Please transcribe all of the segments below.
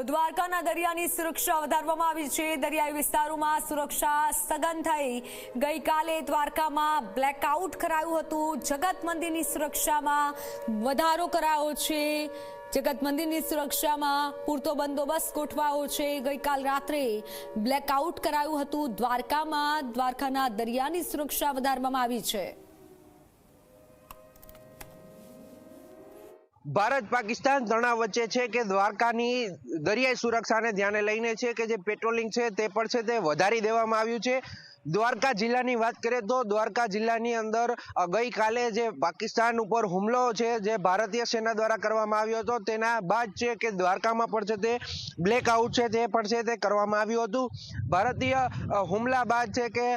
દ્વારકાના દરિયાની સુરક્ષા વધારવામાં આવી છે। દરિયાઈ વિસ્તારોમાં સુરક્ષા સઘન થઈ ગઈકાલે દ્વારકામાં બ્લેકઆઉટ કરાયું હતું। જગત મંદિરની સુરક્ષામાં વધારો કરાયો છે। જગત મંદિરની સુરક્ષામાં પૂરતો બંદોબસ્ત ગોઠવાયો છે। ગઈકાલ રાત્રે બ્લેકઆઉટ કરાયું હતું। દ્વારકાના દરિયાની સુરક્ષા વધારવામાં આવી છે। ભારત પાકિસ્તાન તણાવ વચ્ચે છે કે દ્વારકાની દરિયાઈ સુરક્ષાને ધ્યાને લઈને છે કે જે પેટ્રોલિંગ છે તે પણ છે તે વધારી દેવામાં આવ્યું છે। દ્વારકા જિલ્લાની વાત કરીએ તો દ્વારકા જિલ્લાની અંદર ગઈકાલે જે પાકિસ્તાન ઉપર હુમલો છે જે ભારતીય સેના દ્વારા કરવામાં આવ્યો હતો તેના બાદ છે કે દ્વારકામાં પણ છે તે બ્લેકઆઉટ છે તે પણ છે તે કરવામાં આવ્યું હતું। ભારતીય હુમલા બાદ છે કે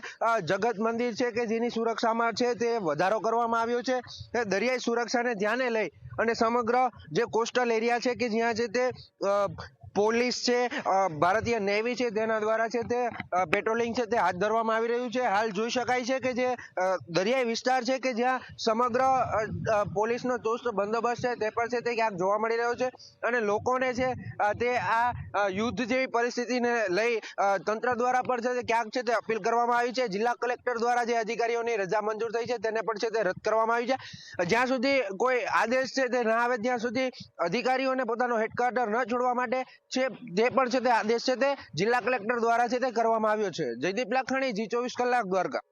જગત મંદિર છે કે જેની સુરક્ષામાં છે તે વધારો કરવામાં આવ્યો છે। દરિયાઈ સુરક્ષાને ધ્યાને લઈ અને સમગ્ર જે કોસ્ટલ એરિયા છે કે જ્યાં છે તે પોલીસ છે ભારતીય નેવી છે તેના દ્વારા છે તે પેટ્રોલિંગ છે તે હાથ ધરવામાં આવી રહ્યું છે। હાલ જોઈ શકાય છે કે જે દરિયાઈ વિસ્તાર છે કે જ્યાં સમગ્ર પોલીસનો ચુસ્ત બંદોબસ્ત છે તે પણ છે તે ક્યાંક જોવા મળી રહ્યો છે અને લોકોને છે તે આ યુદ્ધ જેવી પરિસ્થિતિને લઈ તંત્ર દ્વારા પણ છે તે ક્યાંક છે તે અપીલ કરવામાં આવી છે। જિલ્લા કલેક્ટર દ્વારા જે અધિકારીઓની રજા મંજૂર થઈ છે તેને પણ છે તે રદ કરવામાં આવી છે। જ્યાં સુધી કોઈ આદેશ છે તે ના આવે ત્યાં સુધી અધિકારીઓને પોતાનો હેડક્વાર્ટર ન છોડવા માટે છે તે પણ છે તે આદેશ છે તે જિલ્લા કલેક્ટર દ્વારા છે તે કરવામાં આવ્યો છે। જયદીપ લાખાણી, G24 કલાક, દ્વારકા।